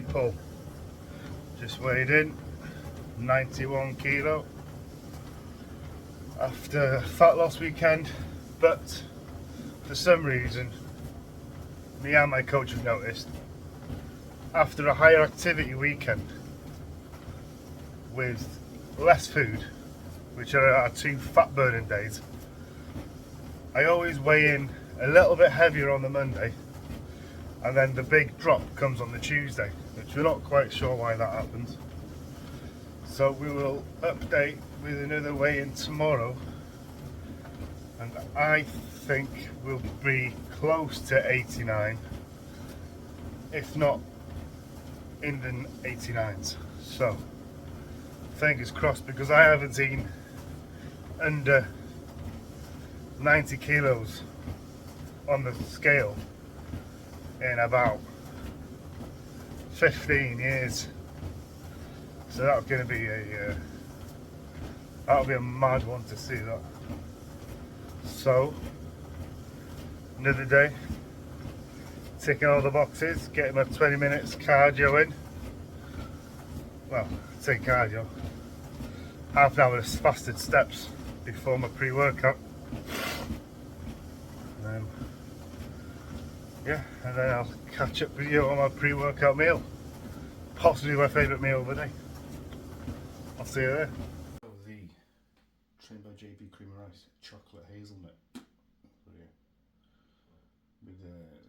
pull. Just weighed in 91 kilo after fat loss weekend, but for some reason me and my coach have noticed after a higher activity weekend with less food, which are our 2 fat burning days, I always weigh in a little bit heavier on the Monday, and then the big drop comes on the Tuesday, which we're not quite sure why that happens. So we will update with another weigh-in tomorrow, and I think we'll be close to 89, if not in the 89s. So fingers crossed, because I haven't seen under 90 kilos on the scale in about 15 years. So that's going to be that'll be a mad one to see that. So another day, ticking all the boxes, getting my 20 minutes cardio in. Well, say cardio, half an hour of fasted steps before my pre-workout. Yeah, and then I'll catch up with you on my pre-workout meal. Possibly my favourite meal of the day. I'll see you there. The trained by JB cream and rice, chocolate hazelnut. With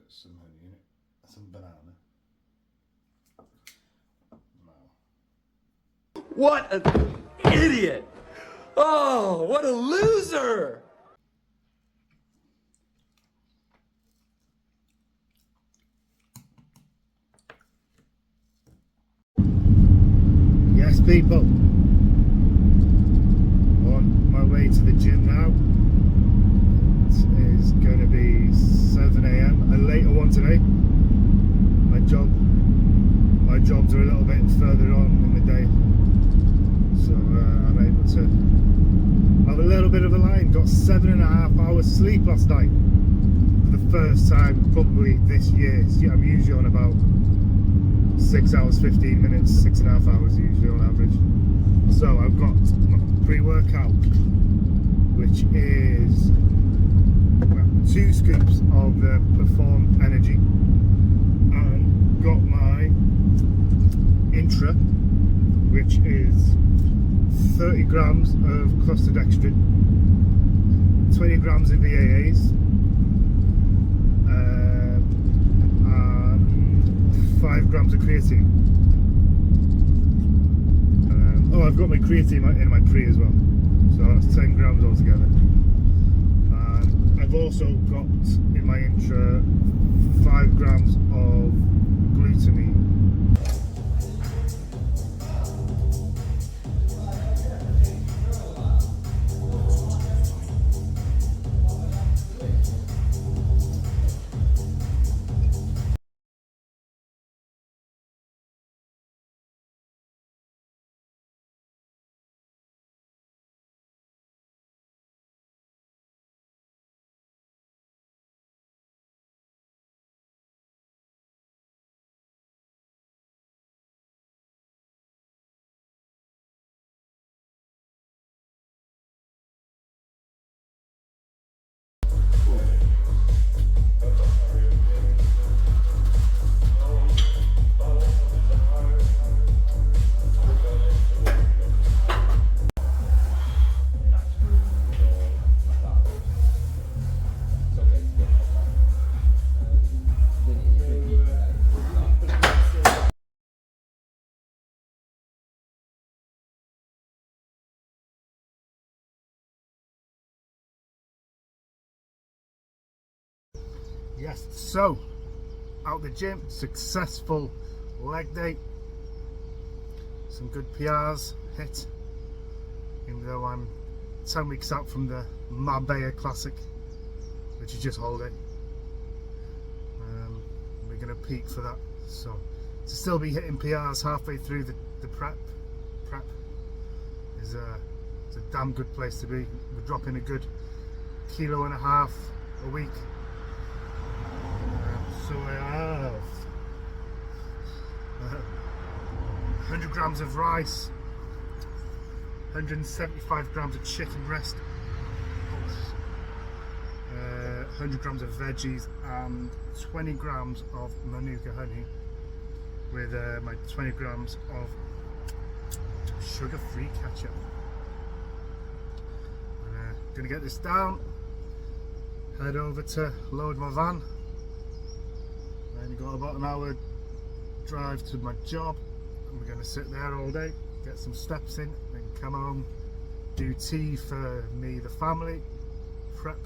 some honey in it, some banana. Wow. What an idiot! Oh, what a loser! Yes, people. On my way to the gym now. It is going to be 7 AM. A later one today. My jobs are a little bit further on in the day, so I'm able to have a little bit of a line. Got 7.5 hours sleep last night for the first time probably this year. I'm usually on about 6 hours 15 minutes, 6.5 hours usually on average. So I've got my pre-workout, which is 2 scoops of the Perform Energy, and got my intra, which is 30 grams of cluster dextrin, 20 grams of VAAs, and 5 grams of creatine. Oh, I've got my creatine in my pre as well, so that's 10 grams altogether. I've also got in my intra 5 grams of glutamine. Yes, so out the gym, successful leg day, some good PRs hit, even though I'm 10 weeks out from the Marbella Classic, which is just holiday. We're going to peak for that, so to still be hitting PRs halfway through the prep is it's a damn good place to be. We're dropping a good 1.5 kilos a week. So I have 100 grams of rice, 175 grams of chicken breast, 100 grams of veggies, and 20 grams of Manuka honey with my 20 grams of sugar-free ketchup. I'm gonna get this down, head over to load my van, and got about an hour drive to my job. And we're gonna sit there all day, get some steps in, then come home, do tea for me, the family, prep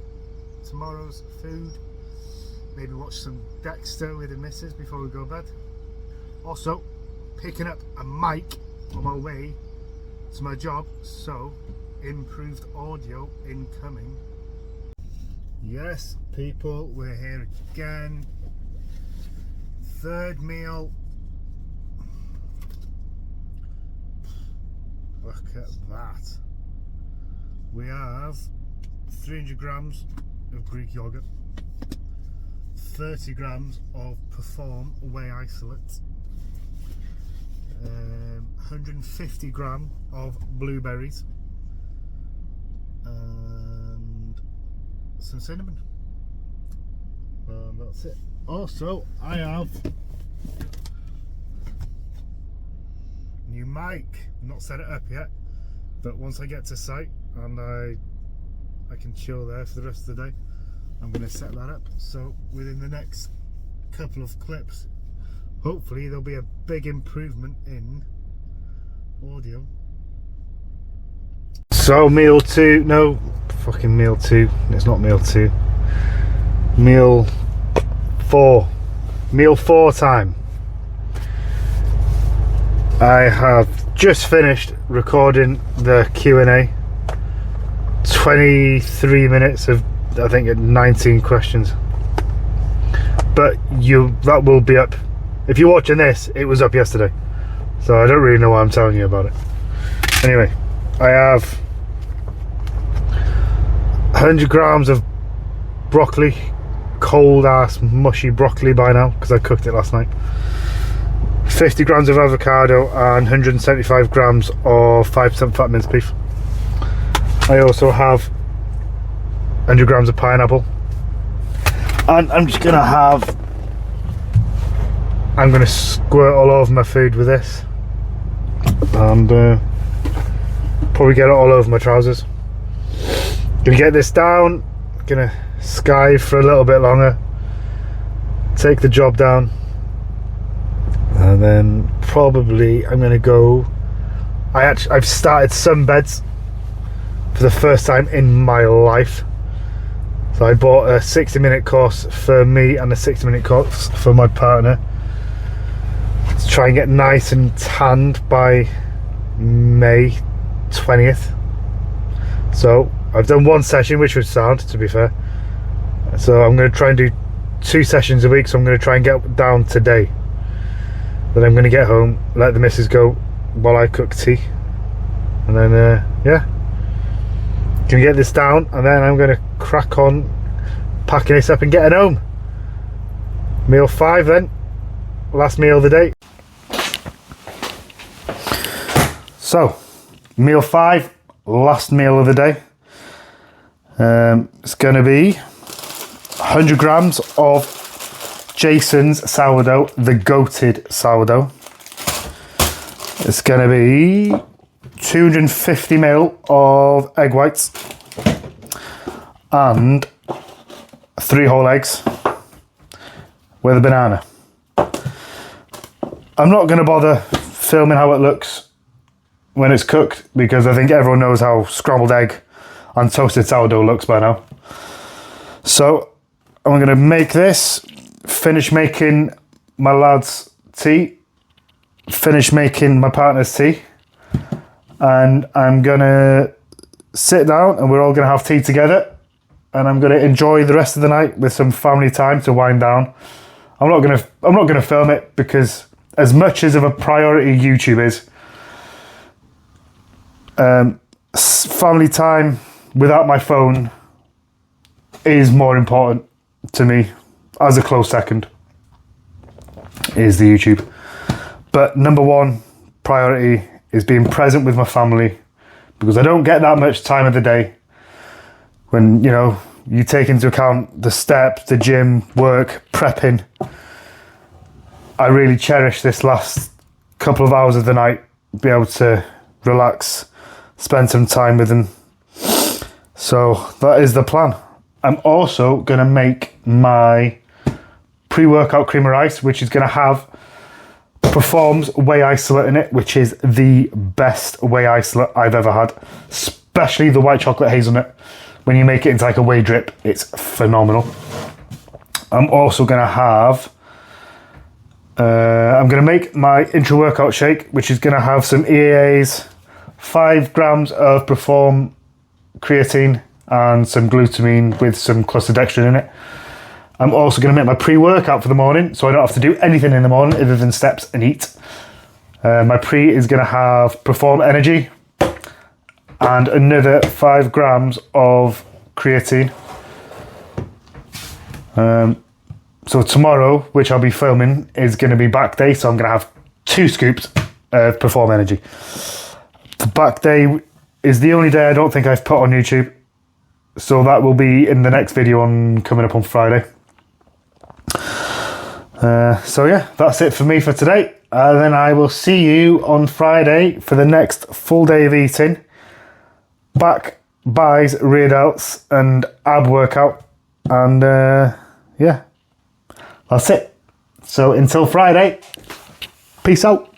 tomorrow's food, maybe watch some Dexter with the missus before we go to bed. Also, picking up a mic on my way to my job, so improved audio incoming. Yes, people, we're here again. Third meal. Look at that. We have 300 grams of Greek yogurt, 30 grams of Perform whey isolate, 150 gram of blueberries, and some cinnamon. And that's it. Also, I have new mic. Not set it up yet, but once I get to site and I can chill there for the rest of the day, I'm going to set that up. So within the next couple of clips, hopefully there'll be a big improvement in audio. So meal 2, no fucking meal 2, it's not meal 2, meal 4, meal 4 time. I have just finished recording the Q&A, 23 minutes of, I think, 19 questions, but that will be up. If you're watching this, it was up yesterday, so I don't really know why I'm telling you about it. Anyway, I have 100 grams of broccoli, cold ass mushy broccoli by now because I cooked it last night, 50 grams of avocado, and 175 grams of 5% fat minced beef. I also have 100 grams of pineapple, and I'm gonna squirt all over my food with this, and probably get it all over my trousers. Gonna get this down, gonna skive for a little bit longer, take the job down, and then probably I'm gonna go. I've started sunbeds for the first time in my life. So I bought a 60-minute course for me and a 60-minute course for my partner to try and get nice and tanned by May 20th. So I've done one session, which was sound, to be fair. So I'm going to try and do 2 sessions a week. So I'm going to try and get down today. Then I'm going to get home, let the missus go while I cook tea, and then yeah, can get this down, and then I'm going to crack on packing this up and getting home. Meal 5 then, last meal of the day. So meal 5, last meal of the day. It's going to be 100 grams of Jason's sourdough, the goated sourdough. It's going to be 250 ml of egg whites and 3 whole eggs with a banana. I'm not going to bother filming how it looks when it's cooked because I think everyone knows how scrambled egg and toasted sourdough looks by now. So I'm going to make this, finish making my lad's tea, finish making my partner's tea, and I'm gonna sit down and we're all gonna have tea together, and I'm gonna enjoy the rest of the night with some family time to wind down. I'm not gonna film it because as much as of a priority YouTube is, family time without my phone is more important to me. As a close second is the YouTube. But number one, priority is being present with my family, because I don't get that much time of the day. When, you know, you take into account the steps, the gym, work, prepping, I really cherish this last couple of hours of the night, be able to relax, spend some time with them. So that is the plan. I'm also going to make my pre-workout cream of rice, which is going to have Perform's whey isolate in it, which is the best whey isolate I've ever had, especially the white chocolate hazelnut. When you make it into like a whey drip, it's phenomenal. I'm also going to have I'm going to make my intra-workout shake, which is going to have some EAAs, 5 grams of Perform creatine and some glutamine with some clusterdextrin in it. I'm also going to make my pre-workout for the morning, so I don't have to do anything in the morning other than steps and eat. My pre is going to have Perform Energy and another 5 grams of creatine. So tomorrow, which I'll be filming, is going to be back day, so I'm going to have 2 scoops of Perform Energy. The back day is the only day I don't think I've put on YouTube, so that will be in the next video coming up on Friday. So yeah, that's it for me for today. Then I will see you on Friday for the next full day of eating. Back, buys, rear delts and ab workout. And yeah, that's it. So until Friday, peace out.